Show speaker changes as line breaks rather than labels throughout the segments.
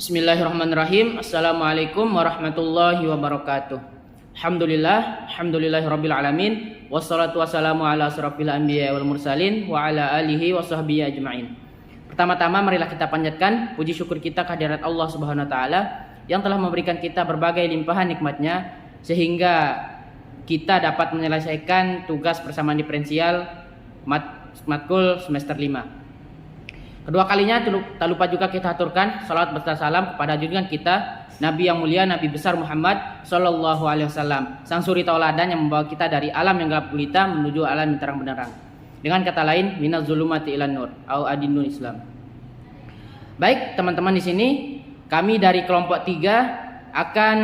Bismillahirrahmanirrahim. Assalamualaikum warahmatullahi wabarakatuh. Alhamdulillahirabbil alamin. Wassalatu wassalamu ala asrofil anbiya wal mursalin wa ala alihi wa sahbihi ajmain. Pertama-tama marilah kita panjatkan puji syukur kita kehadirat Allah Subhanahu wa taala yang telah memberikan kita berbagai limpahan nikmatnya sehingga kita dapat menyelesaikan tugas persamaan diferensial matkul semester 5. Kedua kalinya tak lupa juga kita aturkan salawat beserta salam kepada junjungan kita Nabi yang mulia, Nabi besar Muhammad Sallallahu Alaihi Wasallam, sang suri tauladan yang membawa kita dari alam yang gelap gulita menuju alam yang terang benderang. Dengan kata lain, minaz zulumati ilan nur au adinul Islam. Baik teman-teman, di sini kami dari kelompok 3 akan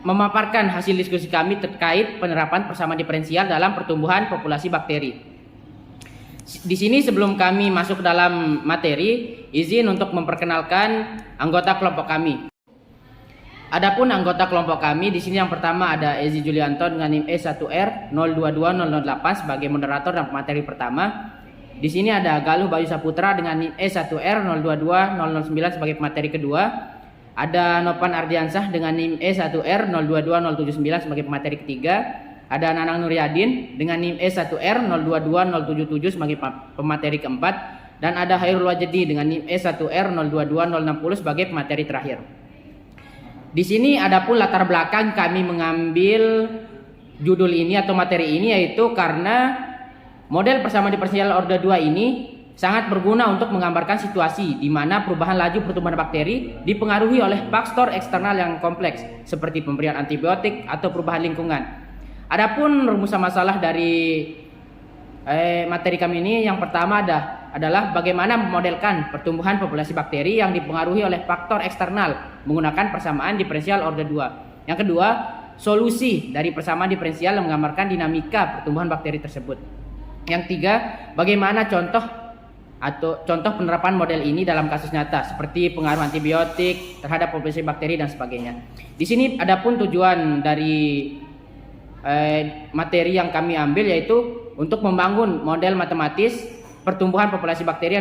memaparkan hasil diskusi kami terkait penerapan persamaan diferensial dalam pertumbuhan populasi bakteri. Di sini sebelum kami masuk ke dalam materi, izin untuk memperkenalkan anggota kelompok kami. Adapun anggota kelompok kami di sini yang pertama ada Ezi Julianto dengan NIM E1R022008 sebagai moderator dan pemateri pertama. Di sini ada Galuh Bayu Saputra dengan NIM E1R022009 sebagai pemateri kedua. Ada Nopan Ardiansah dengan NIM E1R022079 sebagai pemateri ketiga. Ada Nanang Nuryadin dengan NIM E1R022077 sebagai pemateri keempat, dan ada Hairul Wajedi dengan NIM E1R022060 sebagai pemateri terakhir. Di sini adapun latar belakang kami mengambil judul ini atau materi ini yaitu karena model persamaan diferensial orde 2 ini sangat berguna untuk menggambarkan situasi di mana perubahan laju pertumbuhan bakteri dipengaruhi oleh faktor eksternal yang kompleks seperti pemberian antibiotik atau perubahan lingkungan. Adapun rumusan masalah dari materi kami ini yang pertama adalah bagaimana memodelkan pertumbuhan populasi bakteri yang dipengaruhi oleh faktor eksternal menggunakan persamaan diferensial orde 2. Yang kedua, solusi dari persamaan diferensial yang menggambarkan dinamika pertumbuhan bakteri tersebut. Yang tiga, bagaimana contoh penerapan model ini dalam kasus nyata seperti pengaruh antibiotik terhadap populasi bakteri dan sebagainya. Di sini adapun tujuan dari materi yang kami ambil yaitu untuk membangun model matematis pertumbuhan populasi bakteri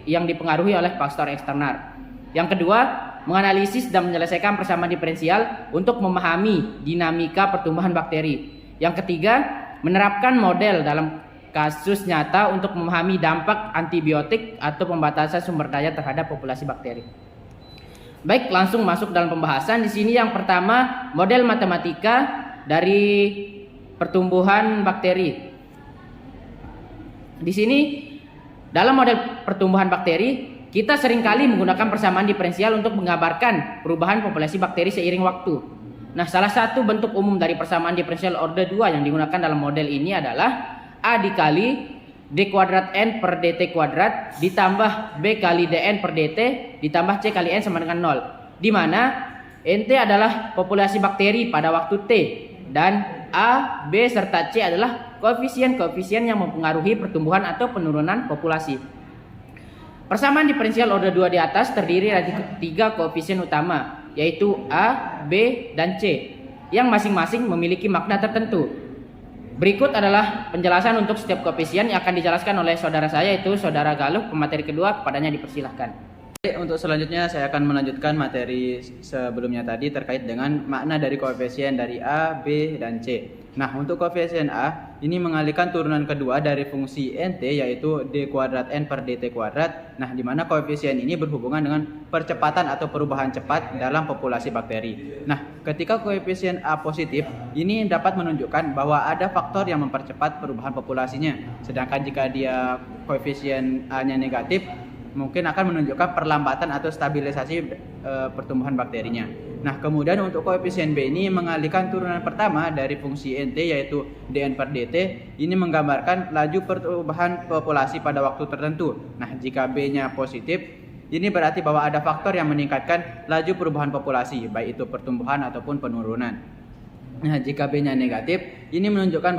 yang dipengaruhi oleh faktor eksternal. Yang kedua, menganalisis dan menyelesaikan persamaan diferensial untuk memahami dinamika pertumbuhan bakteri. Yang ketiga, menerapkan model dalam kasus nyata untuk memahami dampak antibiotik atau pembatasan sumber daya terhadap populasi bakteri. Baik, langsung masuk dalam pembahasan. Di sini yang pertama, model matematika dari pertumbuhan bakteri. Di sini dalam model pertumbuhan bakteri kita seringkali menggunakan persamaan diferensial untuk menggambarkan perubahan populasi bakteri seiring waktu. Nah, salah satu bentuk umum dari persamaan diferensial orde 2 yang digunakan dalam model ini adalah A dikali D kuadrat N per DT kuadrat ditambah B kali DN per DT ditambah C kali N sama dengan 0, di mana NT adalah populasi bakteri pada waktu T dan A, B, serta C adalah koefisien-koefisien yang mempengaruhi pertumbuhan atau penurunan populasi. Persamaan diferensial orde 2 di atas terdiri dari 3 koefisien utama, yaitu A, B, dan C, yang masing-masing memiliki makna tertentu. Berikut adalah penjelasan untuk setiap koefisien yang akan dijelaskan oleh saudara saya, yaitu saudara Galuh, pemateri kedua, kepadanya dipersilahkan.
Untuk selanjutnya saya akan melanjutkan materi sebelumnya tadi terkait dengan makna dari koefisien dari A, B, dan C. Nah, untuk koefisien A ini mengalihkan turunan kedua dari fungsi NT yaitu D kuadrat N per DT kuadrat. Nah, di mana koefisien ini berhubungan dengan percepatan atau perubahan cepat dalam populasi bakteri. Nah, ketika koefisien A positif, ini dapat menunjukkan bahwa ada faktor yang mempercepat perubahan populasinya. Sedangkan jika dia koefisien A-nya negatif, mungkin akan menunjukkan perlambatan atau stabilisasi pertumbuhan bakterinya. Nah, kemudian untuk koefisien B ini mengalihkan turunan pertama dari fungsi NT yaitu DN per DT. Ini menggambarkan laju perubahan populasi pada waktu tertentu. Nah, jika B-nya positif, ini berarti bahwa ada faktor yang meningkatkan laju perubahan populasi, baik itu pertumbuhan ataupun penurunan. Nah, jika B-nya negatif, ini menunjukkan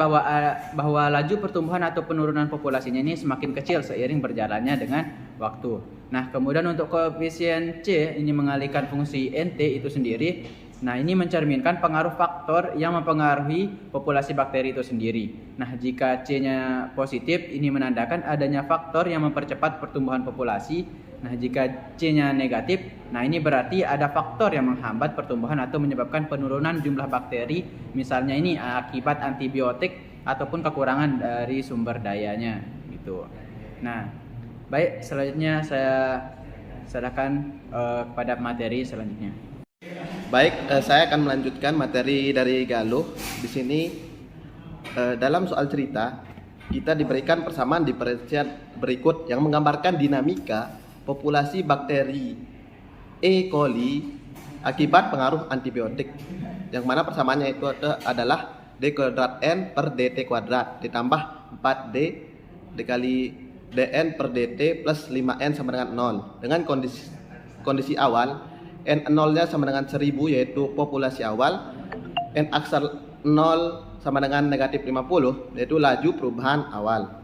bahwa laju pertumbuhan atau penurunan populasinya ini semakin kecil seiring berjalannya dengan waktu. Nah, kemudian untuk koefisien C ini mengalihkan fungsi NT itu sendiri. Nah, ini mencerminkan pengaruh faktor yang mempengaruhi populasi bakteri itu sendiri. Nah, jika C-nya positif, ini menandakan adanya faktor yang mempercepat pertumbuhan populasi. Nah, jika C-nya negatif, nah ini berarti ada faktor yang menghambat pertumbuhan atau menyebabkan penurunan jumlah bakteri, misalnya ini akibat antibiotik ataupun kekurangan dari sumber dayanya gitu. Nah, baik, selanjutnya saya serahkan kepada materi selanjutnya.
Baik, saya akan melanjutkan materi dari Galuh. Di sini dalam soal cerita kita diberikan persamaan diferensial berikut yang menggambarkan dinamika populasi bakteri E. coli akibat pengaruh antibiotik. Yang mana persamaannya itu adalah D kuadrat N per DT kuadrat ditambah 4D dikali Dn per dt plus 5n sama dengan 0. Dengan kondisi awal N0 nya sama dengan 1000 yaitu populasi awal, N aksar 0 sama dengan negatif 50 yaitu laju perubahan awal.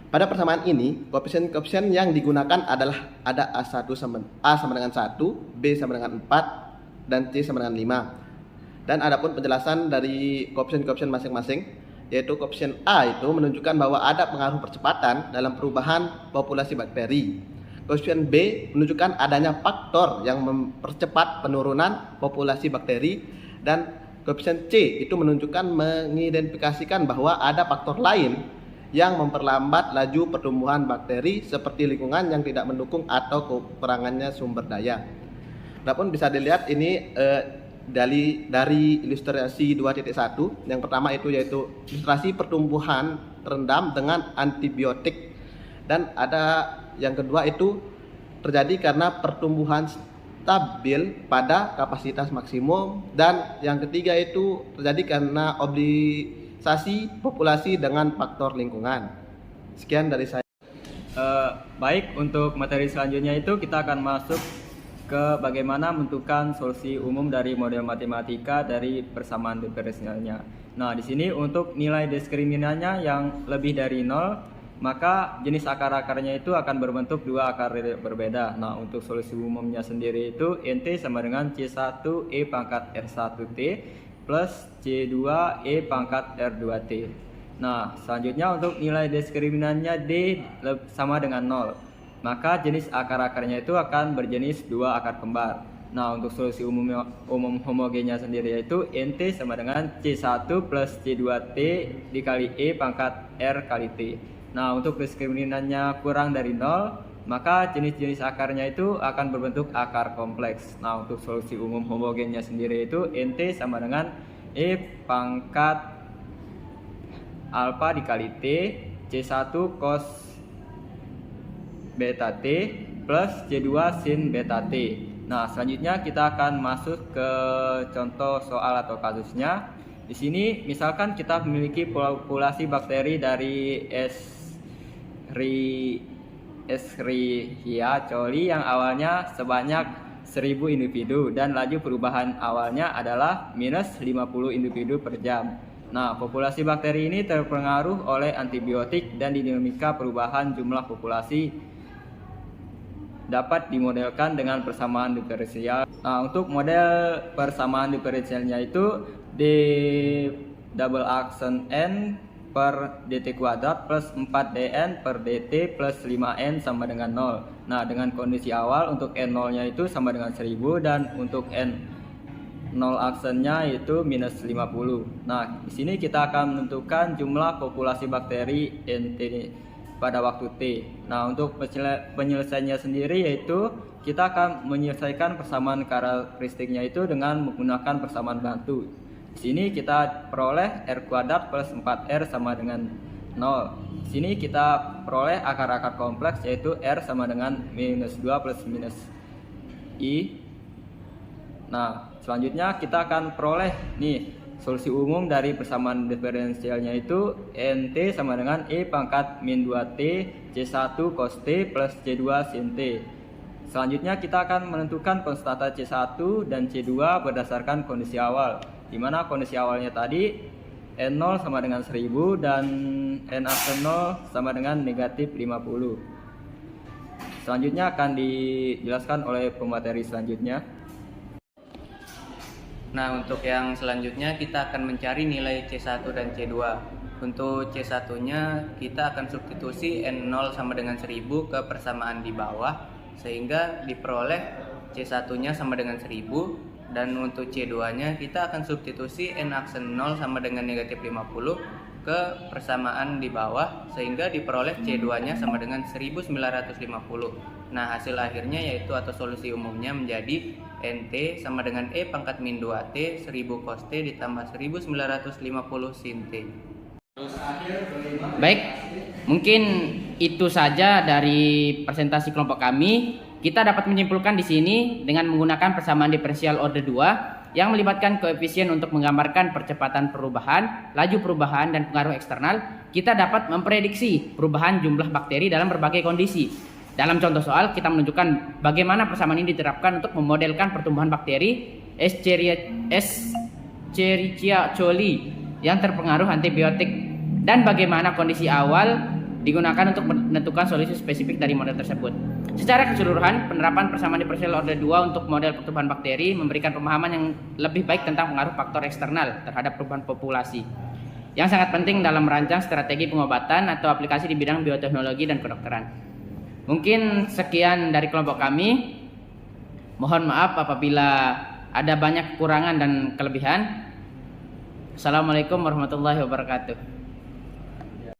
Pada persamaan ini koefisien yang digunakan adalah ada A sama dengan 1, B sama dengan 4 dan C sama dengan 5. Dan adapun penjelasan dari koefisien masing-masing, yaitu koefisien A itu menunjukkan bahwa ada pengaruh percepatan dalam perubahan populasi bakteri. Koefisien B menunjukkan adanya faktor yang mempercepat penurunan populasi bakteri, dan koefisien C itu menunjukkan mengidentifikasikan bahwa ada faktor lain yang memperlambat laju pertumbuhan bakteri seperti lingkungan yang tidak mendukung atau kekurangannya sumber daya. Adapun bisa dilihat ini dari ilustrasi 2.1. Yang pertama itu yaitu ilustrasi pertumbuhan terendam dengan antibiotik, dan ada yang kedua itu terjadi karena pertumbuhan stabil pada kapasitas maksimum, dan yang ketiga itu terjadi karena optimalisasi populasi dengan faktor lingkungan. Sekian dari saya.
Baik, untuk materi selanjutnya itu kita akan masuk ke bagaimana menentukan solusi umum dari model matematika dari persamaan diferensialnya. Nah, di sini untuk nilai diskriminannya yang lebih dari 0, maka jenis akar-akarnya itu akan berbentuk dua akar berbeda. Nah, untuk solusi umumnya sendiri itu NT sama dengan C1 E pangkat R1T plus C2 E pangkat R2T. Nah, selanjutnya untuk nilai diskriminannya D sama dengan 0. Maka jenis akar-akarnya itu akan berjenis dua akar kembar. Nah, untuk solusi umum homogennya sendiri yaitu NT sama dengan C1 plus C2T dikali E pangkat R kali T. Nah, untuk diskriminannya kurang dari 0, maka jenis-jenis akarnya itu akan berbentuk akar kompleks. Nah, untuk solusi umum homogennya sendiri itu NT sama dengan E pangkat alfa dikali T C1 cos beta T plus C2 sin beta T. Nah, selanjutnya kita akan masuk ke contoh soal atau kasusnya. Di sini misalkan kita memiliki populasi bakteri dari Escherichia coli yang awalnya sebanyak 1000 individu dan laju perubahan awalnya adalah minus 50 individu per jam. Nah, populasi bakteri ini terpengaruh oleh antibiotik dan dinamika perubahan jumlah populasi dapat dimodelkan dengan persamaan diferensial. Nah, untuk model persamaan diferensialnya itu D double aksen N per dt kuadrat plus 4dn per dt plus 5n sama dengan 0. Nah, dengan kondisi awal untuk n0 nya itu sama dengan 1000 dan untuk n0 aksennya itu minus 50. Nah, di sini kita akan menentukan jumlah populasi bakteri NT pada waktu T. Nah, untuk penyelesaiannya sendiri yaitu kita akan menyelesaikan persamaan karakteristiknya itu dengan menggunakan persamaan bantu. Di sini kita peroleh R kuadrat plus 4R sama dengan 0. Di sini kita peroleh akar-akar kompleks yaitu R sama dengan minus 2 plus minus I. Nah, selanjutnya kita akan peroleh nih solusi umum dari persamaan diferensialnya itu NT sama dengan E pangkat min 2T C1 cos T plus C2 sin T. Selanjutnya kita akan menentukan konstanta C1 dan C2 berdasarkan kondisi awal, di mana kondisi awalnya tadi N0 sama dengan 1000 dan N aksen 0 sama dengan negatif 50. Selanjutnya akan dijelaskan oleh pemateri selanjutnya.
Nah, untuk yang selanjutnya kita akan mencari nilai C1 dan C2. Untuk C1-nya kita akan substitusi N0 sama dengan 1000 ke persamaan di bawah sehingga diperoleh C1-nya sama dengan 1000. Dan untuk C2-nya kita akan substitusi N aksen 0 sama dengan negatif 50 ke persamaan di bawah sehingga diperoleh C2-nya sama dengan 1950. Nah, hasil akhirnya yaitu atau solusi umumnya menjadi NT sama dengan E pangkat min 2T 1000 cos T ditambah 1950 sin T.
Baik, mungkin itu saja dari presentasi kelompok kami. Kita dapat menyimpulkan di sini dengan menggunakan persamaan diferensial order 2 yang melibatkan koefisien untuk menggambarkan percepatan perubahan, laju perubahan, dan pengaruh eksternal. Kita dapat memprediksi perubahan jumlah bakteri dalam berbagai kondisi. Dalam contoh soal, kita menunjukkan bagaimana persamaan ini diterapkan untuk memodelkan pertumbuhan bakteri Escherichia coli yang terpengaruh antibiotik dan bagaimana kondisi awal digunakan untuk menentukan solusi spesifik dari model tersebut. Secara keseluruhan, penerapan persamaan diferensial order 2 untuk model pertumbuhan bakteri memberikan pemahaman yang lebih baik tentang pengaruh faktor eksternal terhadap perubahan populasi, yang sangat penting dalam merancang strategi pengobatan atau aplikasi di bidang bioteknologi dan kedokteran. Mungkin sekian dari kelompok kami. Mohon maaf apabila ada banyak kekurangan dan kelebihan. Assalamualaikum warahmatullahi wabarakatuh.